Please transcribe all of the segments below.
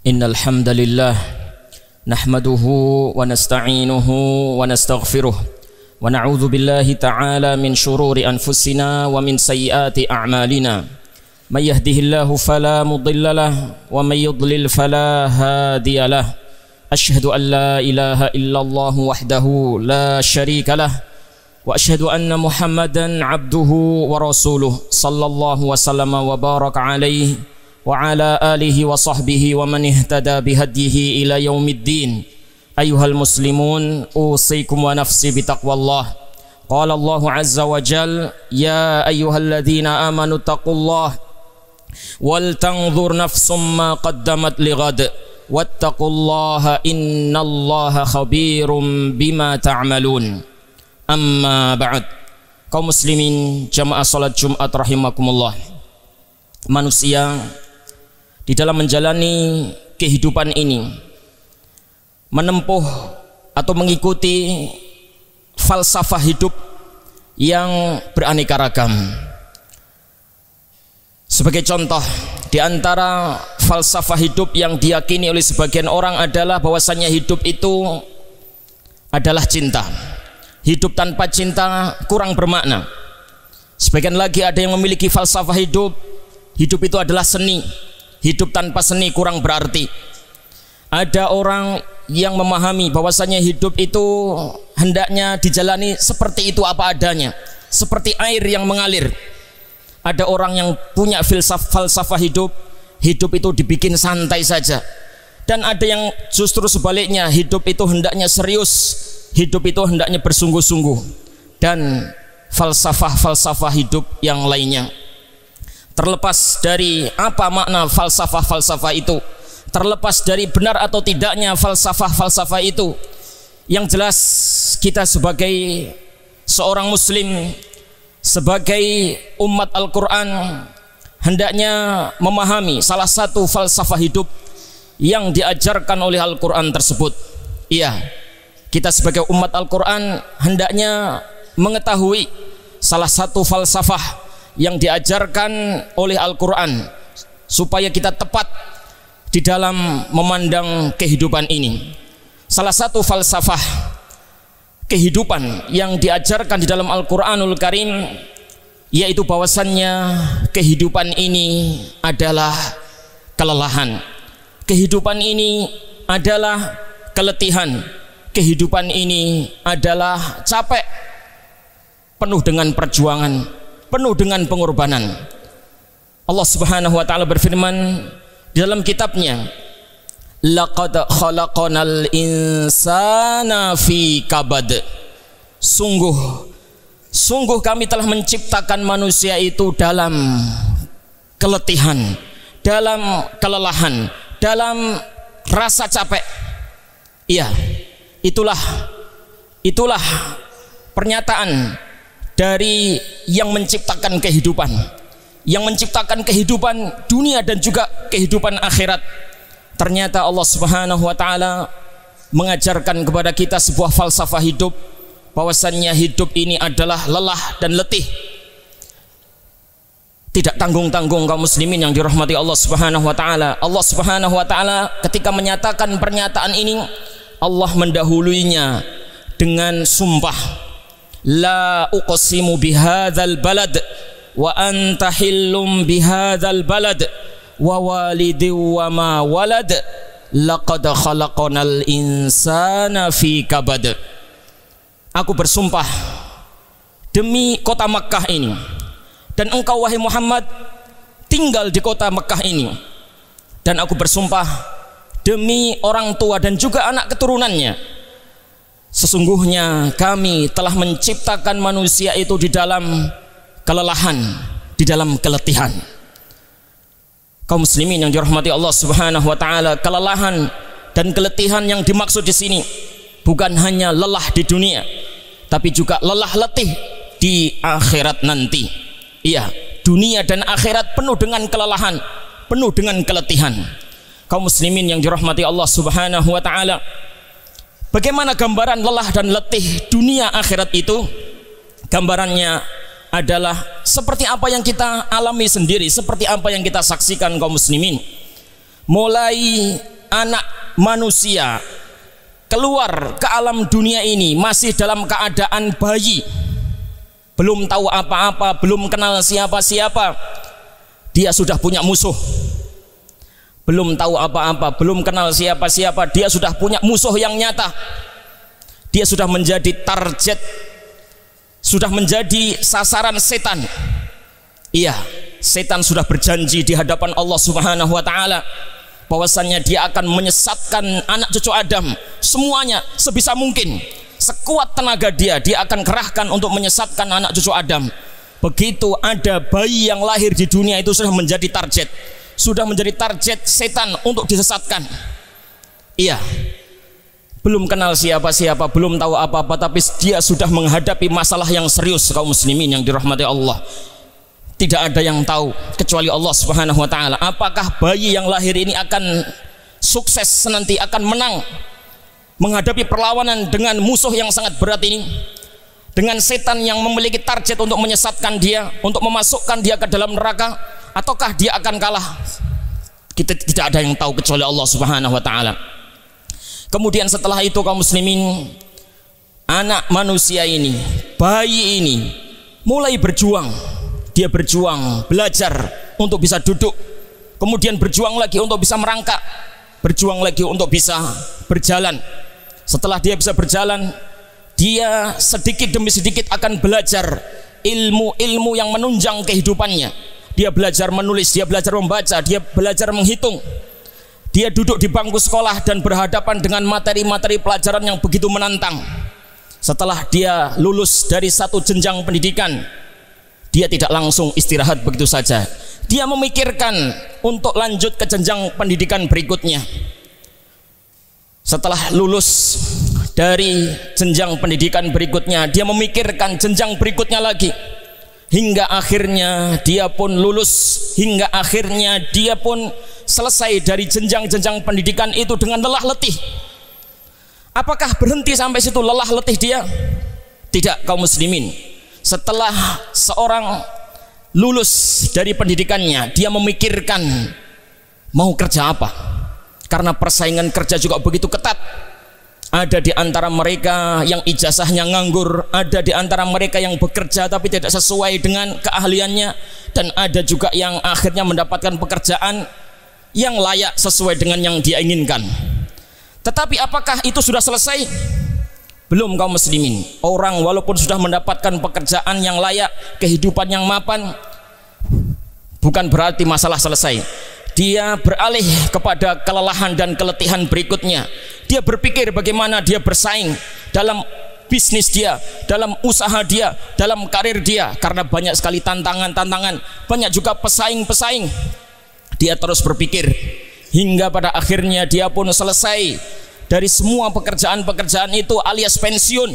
Innal hamdalillah nahmaduhu wa nasta'inuhu wa nastaghfiruh wa na'udzu billahi ta'ala min shururi anfusina wa min sayyiati a'malina. May yahdihillahu fala mudilla lahu wa may yudlil fala hadiya lahu. Asyhadu an la ilaha illallah wahdahu la syarika lahu wa asyhadu anna Muhammadan 'abduhu wa rasuluh sallallahu wa sallama wa baraka alaihi wa ala alihi wa sahbihi wa man ihtada bihadyihi ila yaumiddin. Ayyuhal muslimun, usikum wa nafsi bitaqwallah. Qala Allahu azza wa jal, ya ayyuhalladzina amanu taqullah wal tanzur nafsum ma qaddamat lighad wattaqullaha innallaha khabirum bima ta'malun. Amma ba'd. Kaum muslimin jamaah salat Jumat rahimakumullah. Manusia di dalam menjalani kehidupan ini menempuh atau mengikuti falsafah hidup yang beraneka ragam. Sebagai contoh, di antara falsafah hidup yang diyakini oleh sebagian orang adalah bahwasanya hidup itu adalah cinta. Hidup tanpa cinta kurang bermakna. Sebagian lagi ada yang memiliki falsafah hidup itu adalah seni. Hidup tanpa seni kurang berarti. Ada orang yang memahami bahwasanya hidup itu hendaknya dijalani seperti itu apa adanya, seperti air yang mengalir. Ada orang yang punya falsafah hidup itu dibikin santai saja. Dan ada yang justru sebaliknya, hidup itu hendaknya serius, hidup itu hendaknya bersungguh-sungguh. Dan falsafah hidup yang lainnya. Terlepas dari apa makna falsafah itu, terlepas dari benar atau tidaknya falsafah itu, yang jelas kita sebagai seorang muslim, sebagai umat Al-Quran, hendaknya memahami salah satu falsafah hidup yang diajarkan oleh Al-Quran tersebut. Iya, kita sebagai umat Al-Quran hendaknya mengetahui salah satu falsafah yang diajarkan oleh Al-Quran supaya kita tepat di dalam memandang kehidupan ini. Salah satu falsafah kehidupan yang diajarkan di dalam Al-Quranul Karim yaitu bahwasannya kehidupan ini adalah kelelahan, kehidupan ini adalah keletihan, kehidupan ini adalah capek, penuh dengan perjuangan, penuh dengan pengorbanan. Allah Subhanahu wa taala berfirman di dalam kitabnya, laqad khalaqanal insana fi kabad. Sungguh kami telah menciptakan manusia itu dalam keletihan, dalam kelelahan, dalam rasa capek. Iya, itulah pernyataan dari yang menciptakan kehidupan, yang menciptakan kehidupan dunia dan juga kehidupan akhirat. Ternyata Allah Subhanahu wa taala mengajarkan kepada kita sebuah falsafah hidup, bahwasannya hidup ini adalah lelah dan letih. Tidak tanggung-tanggung kaum muslimin yang dirahmati Allah Subhanahu wa taala. Allah Subhanahu wa taala ketika menyatakan pernyataan ini, Allah mendahuluinya dengan sumpah. La uqsimu bihadzal balad wa anta hillum bihadzal balad wa walidi wa ma walad laqad khalaqanal insana fi kabad. Aku bersumpah demi kota Makkah ini, dan engkau wahai Muhammad tinggal di kota Makkah ini, dan aku bersumpah demi orang tua dan juga anak keturunannya, sesungguhnya kami telah menciptakan manusia itu di dalam kelelahan, di dalam keletihan. Kaum muslimin yang dirahmati Allah Subhanahu wa taala, kelelahan dan keletihan yang dimaksud di sini bukan hanya lelah di dunia, tapi juga lelah letih di akhirat nanti. Iya, dunia dan akhirat penuh dengan kelelahan, penuh dengan keletihan. Kaum muslimin yang dirahmati Allah Subhanahu wa taala, bagaimana gambaran lelah dan letih dunia akhirat itu? Gambarannya adalah seperti apa yang kita alami sendiri, seperti apa yang kita saksikan kaum muslimin. mulai anak manusia keluar ke alam dunia ini masih dalam keadaan bayi, belum tahu apa-apa, belum kenal siapa-siapa, dia sudah punya musuh. Belum tahu apa-apa, belum kenal siapa-siapa, dia sudah punya musuh yang nyata. Dia sudah menjadi target, sudah menjadi sasaran setan. Iya, setan sudah berjanji di hadapan Allah Subhanahu wa taala bahwasannya dia akan menyesatkan anak cucu Adam semuanya sebisa mungkin. Sekuat tenaga dia akan kerahkan untuk menyesatkan anak cucu Adam. Begitu ada bayi yang lahir di dunia itu sudah menjadi target, sudah menjadi target setan untuk disesatkan. Iya, belum kenal siapa-siapa, belum tahu apa-apa, tapi dia sudah menghadapi masalah yang serius. Kaum muslimin yang dirahmati Allah, tidak ada yang tahu kecuali Allah Subhanahu wa taala. Apakah bayi yang lahir ini akan sukses nanti, akan menang menghadapi perlawanan dengan musuh yang sangat berat ini, dengan setan yang memiliki target untuk menyesatkan dia, untuk memasukkan dia ke dalam neraka, ataukah dia akan kalah? Kita tidak ada yang tahu kecuali Allah Subhanahu wa taala. Kemudian setelah itu kaum muslimin, anak manusia ini, bayi ini mulai berjuang. Dia berjuang, belajar untuk bisa duduk, kemudian berjuang lagi untuk bisa merangkak, berjuang lagi untuk bisa berjalan. Setelah dia bisa berjalan, dia sedikit demi sedikit akan belajar ilmu-ilmu yang menunjang kehidupannya. Dia belajar menulis, dia belajar membaca, dia belajar menghitung. Dia duduk di bangku sekolah dan berhadapan dengan materi-materi pelajaran yang begitu menantang. Setelah dia lulus dari satu jenjang pendidikan, dia tidak langsung istirahat begitu saja. Dia memikirkan untuk lanjut ke jenjang pendidikan berikutnya. Setelah lulus dari jenjang pendidikan berikutnya, dia memikirkan jenjang berikutnya lagi. Hingga akhirnya dia pun lulus, hingga akhirnya dia pun selesai dari jenjang-jenjang pendidikan itu dengan lelah letih. Apakah berhenti sampai situ lelah letih dia? Tidak, kaum muslimin. Setelah seorang lulus dari pendidikannya, dia memikirkan mau kerja apa, karena persaingan kerja juga begitu ketat. Ada di antara mereka yang ijazahnya nganggur, ada di antara mereka yang bekerja tapi tidak sesuai dengan keahliannya, dan ada juga yang akhirnya mendapatkan pekerjaan yang layak sesuai dengan yang dia inginkan. Tetapi apakah itu sudah selesai? Belum, kaum muslimin. Orang walaupun sudah mendapatkan pekerjaan yang layak, kehidupan yang mapan, bukan berarti masalah selesai. Dia beralih kepada kelelahan dan keletihan berikutnya. Dia berpikir bagaimana dia bersaing dalam bisnis dia, dalam usaha dia, dalam karir dia, karena banyak sekali tantangan-tantangan, banyak juga pesaing-pesaing. Dia terus berpikir hingga pada akhirnya dia pun selesai dari semua pekerjaan-pekerjaan itu alias pensiun.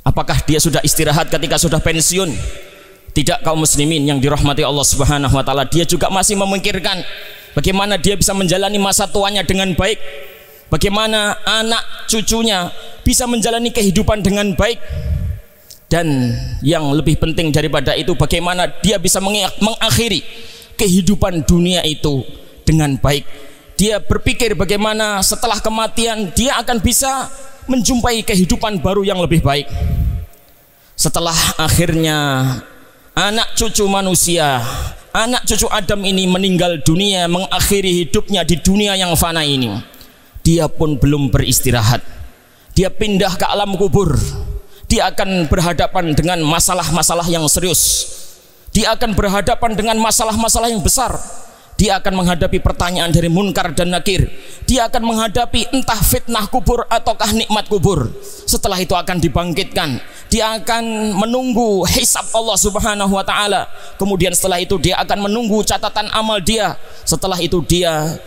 Apakah dia sudah istirahat ketika sudah pensiun? Tidak, kaum muslimin yang dirahmati Allah Subhanahu wa taala. Dia juga masih memikirkan bagaimana dia bisa menjalani masa tuanya dengan baik, bagaimana anak cucunya bisa menjalani kehidupan dengan baik, dan yang lebih penting daripada itu, bagaimana dia bisa mengakhiri kehidupan dunia itu dengan baik. Dia berpikir bagaimana setelah kematian dia akan bisa menjumpai kehidupan baru yang lebih baik. Setelah akhirnya anak cucu manusia, anak cucu Adam ini meninggal dunia, mengakhiri hidupnya di dunia yang fana ini, dia pun belum beristirahat. Dia pindah ke alam kubur. Dia akan berhadapan dengan masalah-masalah yang serius. Dia akan berhadapan dengan masalah-masalah yang besar. Dia akan menghadapi pertanyaan dari munkar dan nakir. Dia akan menghadapi entah fitnah kubur ataukah nikmat kubur. Setelah itu akan dibangkitkan. Dia akan menunggu hisab Allah Subhanahu wa taala. Kemudian setelah itu dia akan menunggu catatan amal dia. Setelah itu dia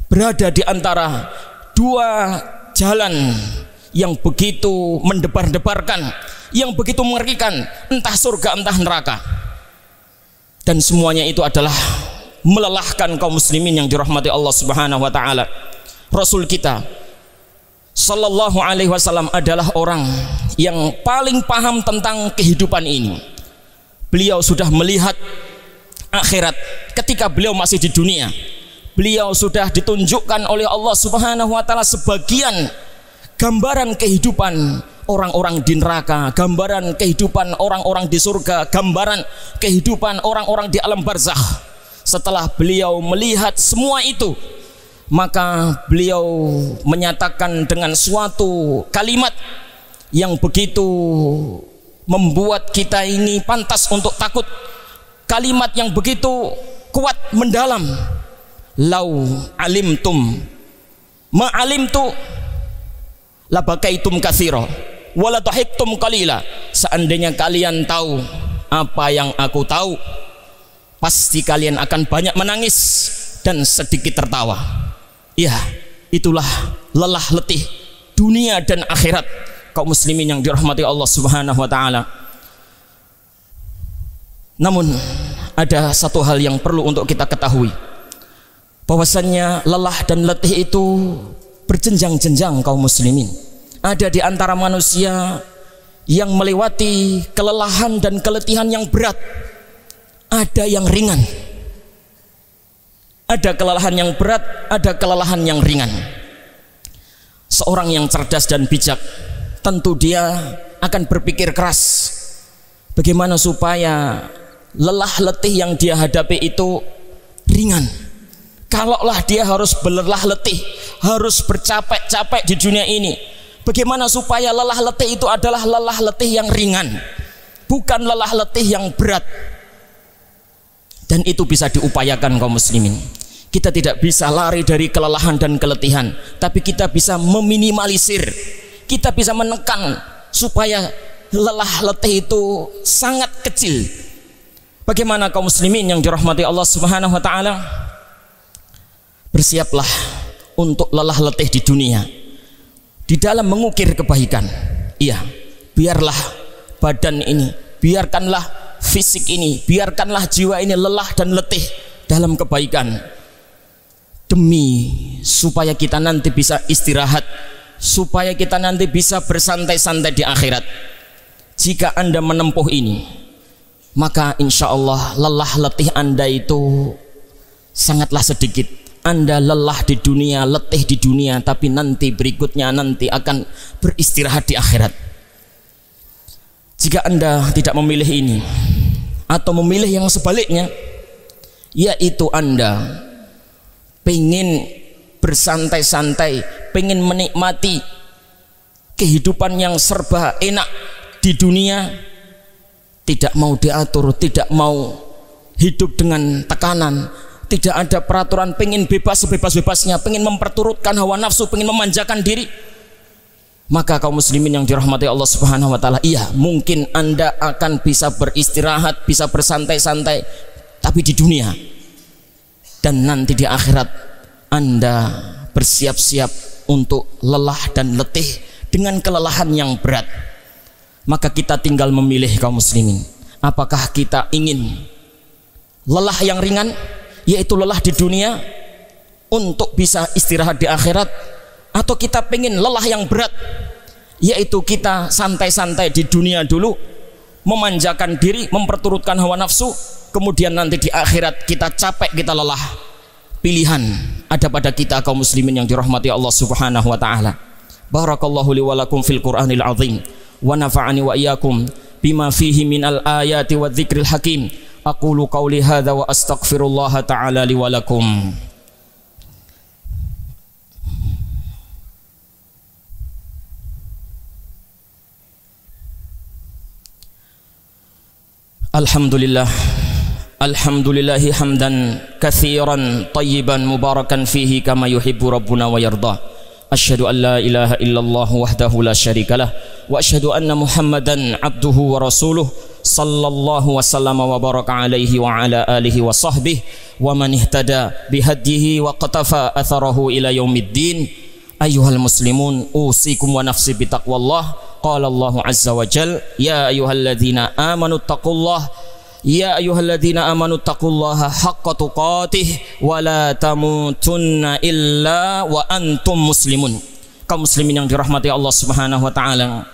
berada di antara dua jalan yang begitu mendebar-debarkan, yang begitu mengerikan, entah surga entah neraka. Dan semuanya itu adalah melelahkan kaum muslimin yang dirahmati Allah Subhanahu wa taala. Rasul kita sallallahu alaihi wasallam adalah orang yang paling paham tentang kehidupan ini. Beliau sudah melihat akhirat, ketika beliau masih di dunia, beliau sudah ditunjukkan oleh Allah Subhanahu wa taala sebagian gambaran kehidupan orang-orang di neraka, gambaran kehidupan orang-orang di surga, gambaran kehidupan orang-orang di alam barzakh. Setelah beliau melihat semua itu, maka beliau menyatakan dengan suatu kalimat yang begitu membuat kita ini pantas untuk takut, kalimat yang begitu kuat mendalam. Lau alimtum ma alimtu labakaitum katsira wala tahiktum qalila. Seandainya kalian tahu apa yang aku tahu, pasti kalian akan banyak menangis dan sedikit tertawa. Ya, itulah lelah letih dunia dan akhirat kaum muslimin yang dirahmati Allah Subhanahu wa taala. Namun ada satu hal yang perlu untuk kita ketahui, bahwasannya lelah dan letih itu berjenjang-jenjang kaum muslimin. Ada di antara manusia yang melewati kelelahan dan keletihan yang berat, ada yang ringan. Ada kelelahan yang berat, ada kelelahan yang ringan. Seorang yang cerdas dan bijak, tentu dia akan berpikir keras bagaimana supaya lelah letih yang dia hadapi itu ringan. Kalaulah dia harus berlelah letih, harus bercapek-capek di dunia ini, bagaimana supaya lelah letih itu adalah lelah letih yang ringan, bukan lelah letih yang berat. Dan itu bisa diupayakan kaum muslimin. Kita tidak bisa lari dari kelelahan dan keletihan, tapi kita bisa meminimalisir, kita bisa menekan supaya lelah letih itu sangat kecil. Bagaimana kaum muslimin yang dirahmati Allah Subhanahu wa taala? Bersiaplah untuk lelah letih di dunia di dalam mengukir kebaikan. Iya, biarlah badan ini, biarkanlah fisik ini, biarkanlah jiwa ini lelah dan letih dalam kebaikan, demi supaya kita nanti bisa istirahat, supaya kita nanti bisa bersantai-santai di akhirat. Jika Anda menempuh ini, maka insya Allah lelah letih Anda itu sangatlah sedikit. Anda lelah di dunia, letih di dunia, tapi nanti berikutnya nanti akan beristirahat di akhirat. Jika Anda tidak memilih ini, atau memilih yang sebaliknya, yaitu Anda pengen bersantai-santai, pengen menikmati kehidupan yang serba enak di dunia, tidak mau diatur, tidak mau hidup dengan tekanan, tidak ada peraturan, pengen bebas sebebas-bebasnya, pengen memperturutkan hawa nafsu, pengen memanjakan diri, maka kaum muslimin yang dirahmati Allah Subhanahu wa taala, iya, mungkin Anda akan bisa beristirahat, bisa bersantai-santai, tapi di dunia. Dan nanti di akhirat Anda bersiap-siap untuk lelah dan letih dengan kelelahan yang berat. Maka kita tinggal memilih kaum muslimin, apakah kita ingin lelah yang ringan, yaitu lelah di dunia untuk bisa istirahat di akhirat, atau kita pengen lelah yang berat, yaitu kita santai-santai di dunia dulu, memanjakan diri, memperturutkan hawa nafsu, kemudian nanti di akhirat kita capek, kita lelah. Pilihan ada pada kita kaum muslimin yang dirahmati Allah Subhanahu wa taala. Barakallahu li wa lakum fil Qur'anil azim wa nafa'ani wa iyyakum bima fihi minal ayati wadh-dzikril hakim. Aqulu qawli hadza wa astaghfirullah ta'ala li wa lakum. Alhamdulillah, alhamdulillahi hamdan katsiran tayyiban mubarakan fihi kama yuhibbu rabbuna wa yarda. Asyhadu an la ilaha illallah wahdahu la syarikalah wa asyhadu anna Muhammadan abduhu wa rasuluh sallallahu wasallama wa baraka alaihi wa ala alihi wa sahbihi wa man ihtada bihadyihi wa qatafa atharahu ila yaumiddin. Ayyuhal muslimun, usikum wa nafsi bitaqwallah. Qala Allahu azza wa jal, ya ayyuhalladzina amanu taqullah, ya ayyuhalladzina amanu taqullaha haqqa tuqatih wa la tamutunna illa wa antum muslimun. Kaum muslimin yang dirahmati Allah Subhanahu wa taala,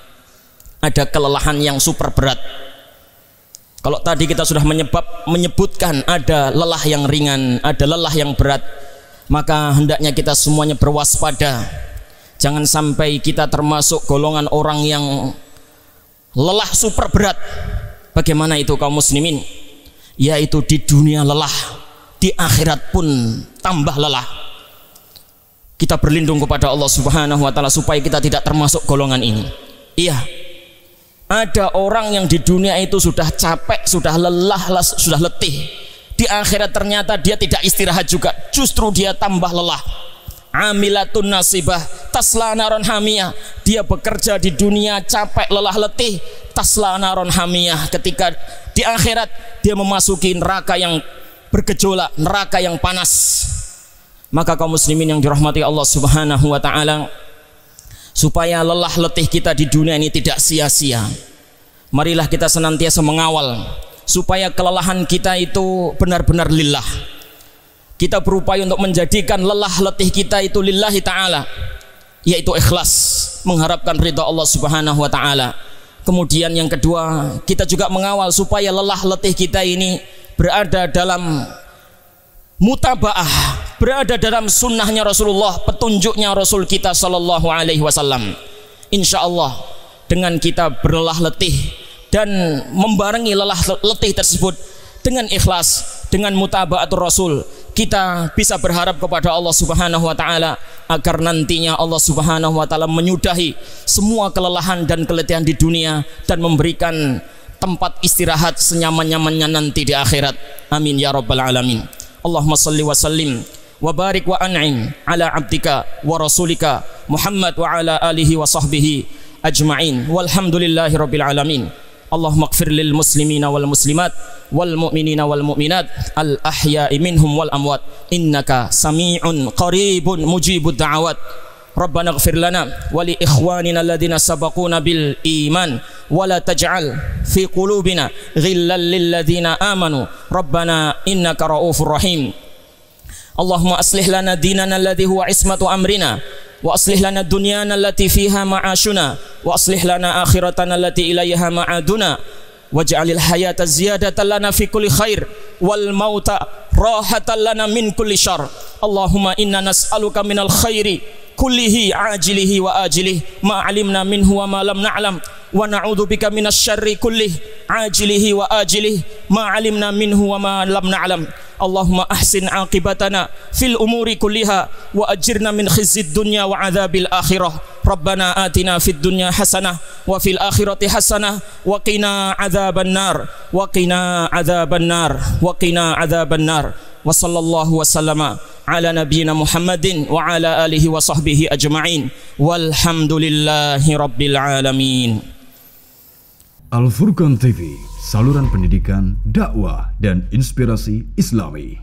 ada kelelahan yang super berat, Kalau tadi kita sudah menyebutkan ada lelah yang ringan, ada lelah yang berat, maka hendaknya kita semuanya berwaspada. Jangan sampai kita termasuk golongan orang yang lelah super berat. Bagaimana itu kaum muslimin? Yaitu di dunia lelah, di akhirat pun tambah lelah. Kita berlindung kepada Allah Subhanahu wa taala supaya kita tidak termasuk golongan ini. Iya. Ada orang yang di dunia itu sudah capek, sudah lelah, sudah letih. Di akhirat ternyata dia tidak istirahat juga, justru dia tambah lelah. Amilatun nasibah tasla naron hamiyah. Dia bekerja di dunia capek, lelah, letih, tasla naron hamiyah. Ketika di akhirat dia memasuki neraka yang bergejolak, neraka yang panas. Maka kaum muslimin yang dirahmati Allah Subhanahu wa taala, supaya lelah letih kita di dunia ini tidak sia-sia, marilah kita senantiasa mengawal supaya kelelahan kita itu benar-benar lillah. Kita berupaya untuk menjadikan lelah letih kita itu lillahi ta'ala, yaitu ikhlas, mengharapkan ridha Allah Subhanahu wa ta'ala. Kemudian yang kedua, kita juga mengawal supaya lelah letih kita ini berada dalam mutabaah, berada dalam sunnahnya Rasulullah, petunjuknya Rasul kita sallallahu alaihi wasallam. Insya Allah dengan kita berlelah letih dan membarengi lelah letih tersebut dengan ikhlas, dengan mutabaatul Rasul, kita bisa berharap kepada Allah Subhanahu wa taala agar nantinya Allah Subhanahu wa taala menyudahi semua kelelahan dan keletihan di dunia dan memberikan tempat istirahat senyaman-nyamannya nanti di akhirat. Amin ya rabbal alamin. Allahumma salli wa sallim wa barik wa an'im ala abdika wa rasulika Muhammad wa ala alihi wa sahbihi ajma'in walhamdulillahi rabbil alamin. Allahumma ighfir lil muslimina wal muslimat wal mu'minina wal mu'minat al ahya'i minhum wal amwat innaka sami'un qaribun mujibud da'awat. Rabbana ighfir lana wa li ikhwanina alladhina sabaquna bil iman wa la taj'al fi qulubina ghillan lil ladzina amanu Rabbana innaka raufur rahim. Allahumma aslih lana dinana alladhi huwa ismatu amrina wa aslih lana dunyana allati fiha ma'ashuna wa aslih lana akhiratana allati ilayha ma'aduna waj'alil hayata ziyadatan lana fi kulli khair wal mauta rahatan lana min kulli syarr. Allahumma inna nas'aluka minal khairi kullihi ajilihi wa ajilihi ma alimna minhu wa ma lam na'lam wa na'udzubika minasy syarri kullihi ajilihi wa ajilihi ma alimna minhu wa ma lam na'lam. Allahumma ahsin aqibatana fil umuri kulliha wa ajirna min khizyid dunya wa adzabil akhirah. Rabbana atina fid dunya hasanah wa fil akhirati hasanah wa qina adzaban nar wa qina adzaban nar wa qina adzaban nar. Wa sallallahu wa sallama ala nabiyyina Muhammadin wa ala alihi wa sahbihi ajma'in walhamdulillahi rabbil alamin. Al Furqan TV, saluran pendidikan, dakwah dan inspirasi Islami.